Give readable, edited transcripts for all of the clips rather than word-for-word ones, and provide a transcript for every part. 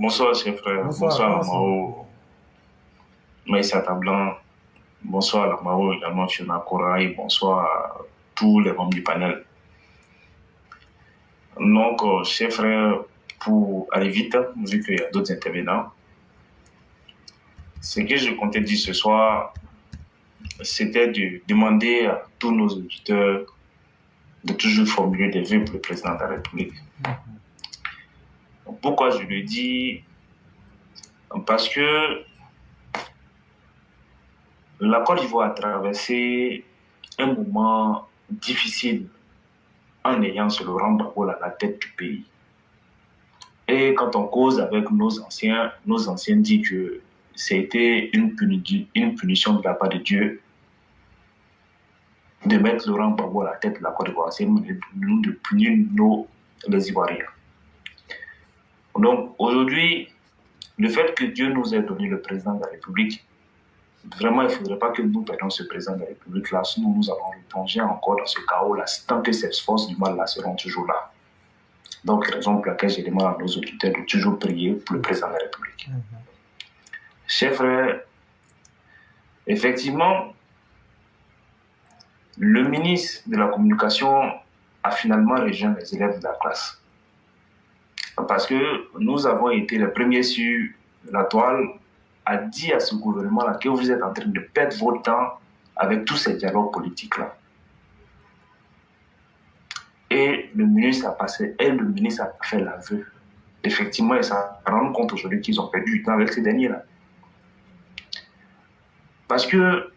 Bonsoir, chers frères. Bonsoir, Bonsoir, comment ça va? Lamao. Maïssa Tablan. Bonsoir, Lamao, également Fiona Kouraï. Bonsoir à tous les membres du panel. Donc, chers frères, pour aller vite, vu qu'il y a d'autres intervenants, ce que je comptais dire ce soir, c'était de demander à tous nos auditeurs de toujours formuler des vœux pour le président de la République. Pourquoi je le dis? Parce que la Côte d'Ivoire a traversé un moment difficile en ayant ce Laurent Gbagbo à la tête du pays. Et quand on cause avec nos anciens disent que c'était une punition de la part de Dieu de mettre Laurent Gbagbo à la tête de la Côte d'Ivoire. C'est nous de punir les Ivoiriens. Donc aujourd'hui, le fait que Dieu nous ait donné le président de la République, vraiment, il ne faudrait pas que nous perdions ce président de la République-là, sinon nous allons replonger encore dans ce chaos-là, tant que ces forces du mal-là seront toujours là. Donc, raison pour laquelle je demande à nos auditeurs de toujours prier pour le président de la République. Chers frères, effectivement, le ministre de la Communication a finalement rejoint les élèves de la classe. Parce que nous avons été les premiers sur la toile à dire à ce gouvernement-là que vous êtes en train de perdre votre temps avec tous ces dialogues politiques-là. Et le ministre a fait l'aveu. Effectivement, ils s'en rendent compte aujourd'hui qu'ils ont perdu du temps avec ces derniers-là. Parce que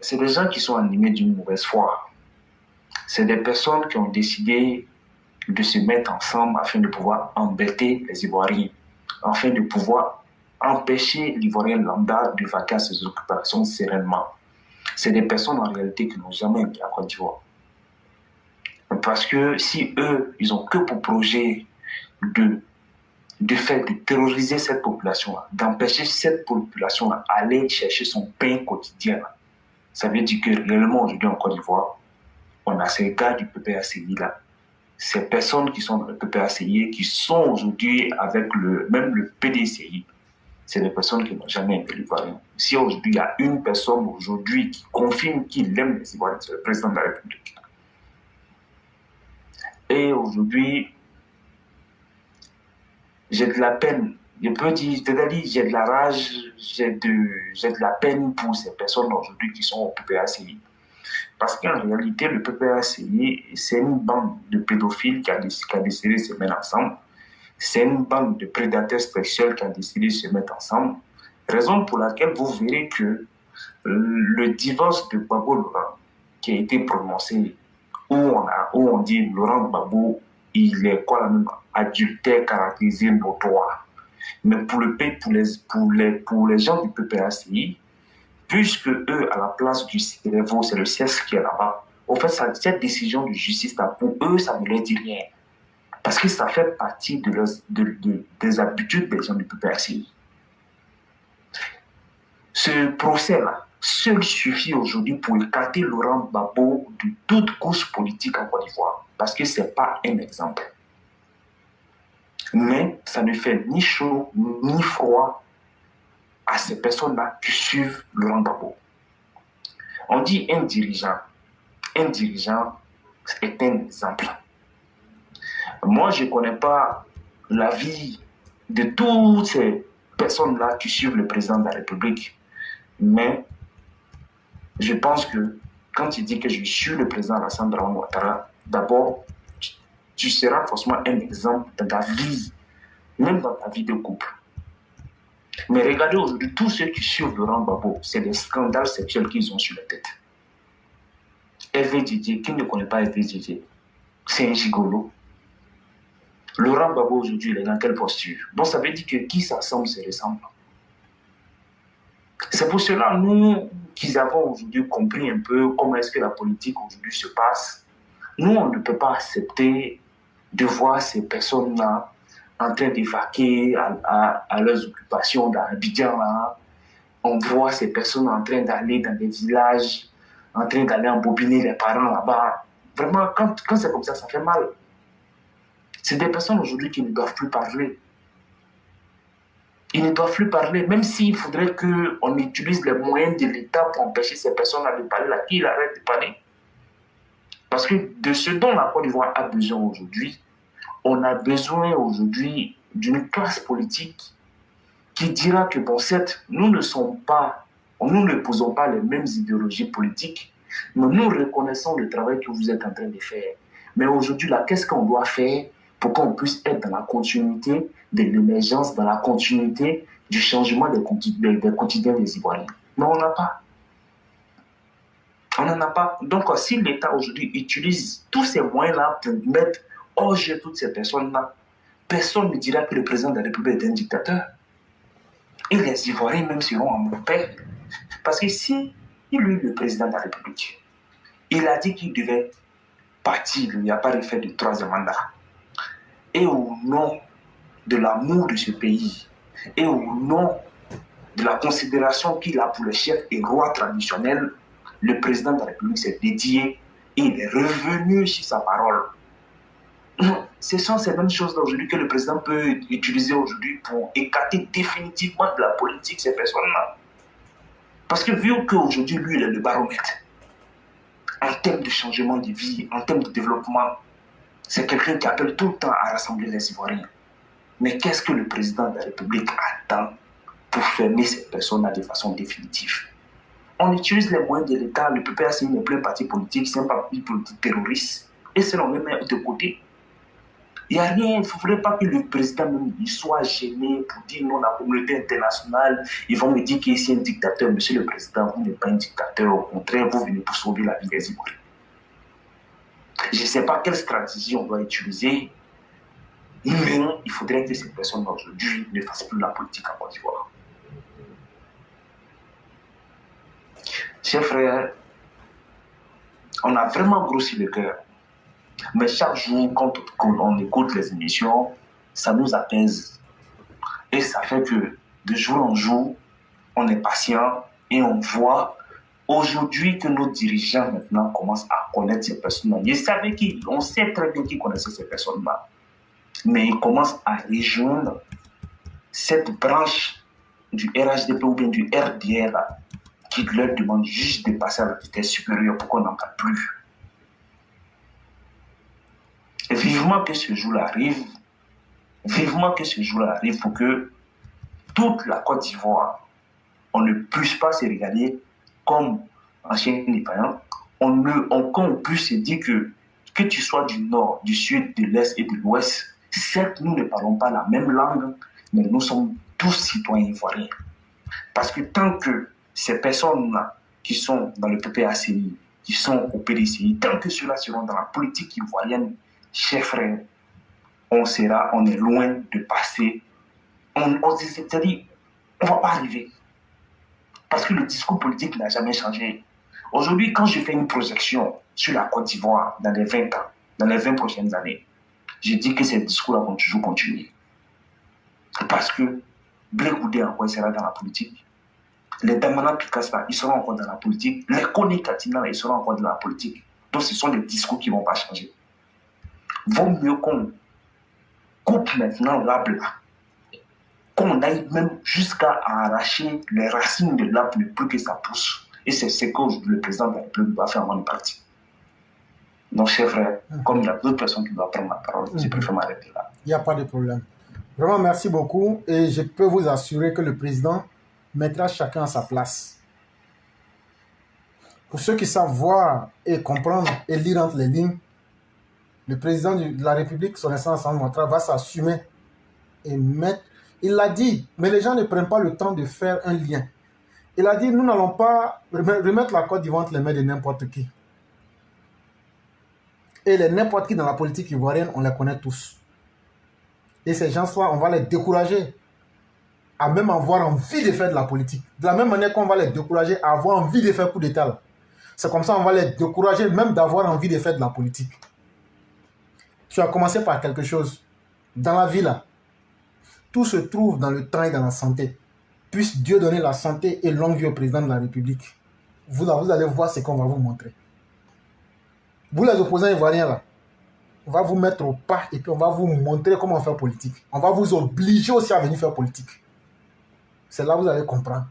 c'est des gens qui sont animés d'une mauvaise foi. C'est des personnes qui ont décidé de se mettre ensemble afin de pouvoir embêter les Ivoiriens, afin de pouvoir empêcher l'Ivoirien lambda de vaquer à ses occupations sereinement. C'est des personnes en réalité qui n'ont jamais aimé la Côte d'Ivoire. Parce que si eux, ils n'ont que pour projet de terroriser cette population-là, d'empêcher cette population-là d'aller chercher son pain quotidien, ça veut dire que réellement aujourd'hui en Côte d'Ivoire, on a ces gars du PPACI-là, ces personnes qui sont dans le PPACI, qui sont aujourd'hui avec même le PDCI, c'est des personnes qui n'ont jamais aimé l'Ivoirien. Si aujourd'hui il y a une personne aujourd'hui qui confirme qu'il aime les Ivoiriens, c'est le président de la République. Et aujourd'hui, j'ai de la peine. Je peux dire, c'est-à-dire, j'ai de la rage, j'ai de la peine pour ces personnes aujourd'hui qui sont au PPACI. Parce qu'en réalité, le PPACI, c'est une bande de pédophiles qui a décidé de se mettre ensemble. C'est une bande de prédateurs sexuels qui a décidé de se mettre ensemble. Raison pour laquelle vous verrez que le divorce de Gbagbo Laurent, qui a été prononcé, où on dit Laurent Gbagbo, il est quoi la même adultère caractérisé notoire. Mais pour les gens du PPACI, puisque eux, à la place du cerveau, c'est le CES qui est là-bas, en fait, cette décision de justice, là, pour eux, ça ne leur dit rien. Parce que ça fait partie des habitudes des gens du PPACI. Ce procès-là, seul suffit aujourd'hui pour écarter Laurent Gbagbo de toute course politique en Côte d'Ivoire. Parce que ce n'est pas un exemple. Mais ça ne fait ni chaud ni froid à ces personnes-là qui suivent Laurent Gbagbo. On dit un dirigeant est un exemple. Moi, je ne connais pas la vie de toutes ces personnes-là qui suivent le président de la République. Mais je pense que quand il dit que je suis le président Alassane Dramane Ouattara, d'abord, tu seras forcément un exemple dans ta vie, même dans ta vie de couple. Mais regardez aujourd'hui, tous ceux qui suivent Laurent Gbagbo, c'est des scandales sexuels qu'ils ont sur la tête. Hervé Didier, qui ne connaît pas Hervé Didier, c'est un gigolo. Laurent Gbagbo aujourd'hui, il est dans quelle posture? Donc ça veut dire que qui s'assemble se ressemble. C'est pour cela, nous, qui avons aujourd'hui compris un peu comment est-ce que la politique aujourd'hui se passe, nous, on ne peut pas accepter de voir ces personnes-là en train d'évacuer à leurs occupations dans Abidjan. Là. On voit ces personnes en train d'aller dans des villages, en train d'aller embobiner les parents là-bas. Vraiment, quand c'est comme ça fait mal. C'est des personnes aujourd'hui qui ne doivent plus parler. Ils ne doivent plus parler, même s'il faudrait qu'on utilise les moyens de l'État pour empêcher ces personnes de parler, là, qu'ils arrêtent de parler. Parce que de ce dont la Côte d'Ivoire a besoin aujourd'hui, on a besoin aujourd'hui d'une classe politique qui dira que, bon, certes, nous ne posons pas les mêmes idéologies politiques, mais nous reconnaissons le travail que vous êtes en train de faire. Mais aujourd'hui, là, qu'est-ce qu'on doit faire pour qu'on puisse être dans la continuité de l'émergence, dans la continuité du changement des quotidiens des Ivoiriens? Mais on n'a pas. On n'en a pas. Donc, si l'État aujourd'hui utilise tous ces moyens-là pour mettre hors jeu toutes ces personnes-là, personne ne dira que le président de la République est un dictateur. Et les Ivoiriens même seront en paix. Parce que si lui, le président de la République, il a dit qu'il devait partir, il n'y a pas de fait de troisième mandat. Et au nom de l'amour de ce pays, et au nom de la considération qu'il a pour le chef et roi traditionnel, le président de la République s'est dédié et il est revenu sur sa parole. Ce sont ces mêmes choses aujourd'hui que le président peut utiliser aujourd'hui pour écarter définitivement de la politique ces personnes-là. Parce que vu qu'aujourd'hui, lui, il est le baromètre, en termes de changement de vie, en termes de développement, c'est quelqu'un qui appelle tout le temps à rassembler les Ivoiriens. Mais qu'est-ce que le président de la République attend pour fermer ces personnes-là de façon définitive? On utilise les moyens de l'État, le PPAC n'est plus un parti politique, c'est un parti politique terroriste. Et c'est le même de côté. Il n'y a rien, il ne faudrait pas que le président même, il soit gêné pour dire non, la communauté internationale, ils vont me dire qu'il est un dictateur. Monsieur le président, vous n'êtes pas un dictateur, au contraire, vous venez pour sauver la vie des Ivoiriens. Je ne sais pas quelle stratégie on doit utiliser, mais il faudrait que ces personnes aujourd'hui ne fassent plus la politique en Côte d'Ivoire. Chers frères, on a vraiment grossi le cœur. Mais chaque jour, quand on écoute les émissions, ça nous apaise. Et ça fait que de jour en jour, on est patient et on voit aujourd'hui que nos dirigeants maintenant commencent à connaître ces personnes-là. On sait très bien qu'ils connaissaient ces personnes-là. Mais ils commencent à rejoindre cette branche du RHDP ou bien du RDR là, qui leur demande juste de passer à la vitesse supérieure pour qu'on n'en parle plus. Et vivement que ce jour-là arrive, pour que toute la Côte d'Ivoire, on ne puisse pas se regarder comme ancien indépendant, qu'on puisse se dire que tu sois du nord, du sud, de l'est et de l'ouest, certes, nous ne parlons pas la même langue, mais nous sommes tous citoyens ivoiriens. Parce que tant que ces personnes-là qui sont dans le PPACI, qui sont au PDCI, tant que ceux-là seront dans la politique ivoirienne, chers frères, on est loin de passer. C'est-à-dire, on ne va pas arriver. Parce que le discours politique n'a jamais changé. Aujourd'hui, quand je fais une projection sur la Côte d'Ivoire dans les 20 ans, dans les 20 prochaines années, je dis que ces discours-là vont toujours continuer. Parce que Blé Goudé encore sera dans la politique. Les Damana Picasso, ils seront encore dans la politique. Les Kone Katina, ils seront encore dans la politique. Donc, ce sont des discours qui ne vont pas changer. Vaut mieux qu'on coupe maintenant l'arbre là, qu'on aille même jusqu'à arracher les racines de l'arbre le plus que ça pousse. Et c'est ce que le président de la République doit faire avant de partir. Donc, chers frères, comme il y a d'autres personnes qui doivent prendre la parole, je préfère m'arrêter là. Il n'y a pas de problème. Vraiment, merci beaucoup. Et je peux vous assurer que le président mettra chacun à sa place. Pour ceux qui savent voir et comprendre et lire entre les lignes, le président de la République, son Excellence Alassane Ouattara, va s'assumer et mettre... Il l'a dit, mais les gens ne prennent pas le temps de faire un lien. Il a dit, nous n'allons pas remettre la Côte d'Ivoire entre les mains de n'importe qui. Et les n'importe qui dans la politique ivoirienne, on les connaît tous. Et ces gens-là, on va les décourager à même avoir envie de faire de la politique. De la même manière qu'on va les décourager à avoir envie de faire coup d'État. C'est comme ça qu'on va les décourager même d'avoir envie de faire de la politique. Tu as commencé par quelque chose. Dans la vie, là, tout se trouve dans le temps et dans la santé. Puisse Dieu donner la santé et longue vie au président de la République. Vous allez voir ce qu'on va vous montrer. Vous, les opposants ivoiriens, là, on va vous mettre au pas et puis on va vous montrer comment faire politique. On va vous obliger aussi à venir faire politique. C'est là que vous allez comprendre.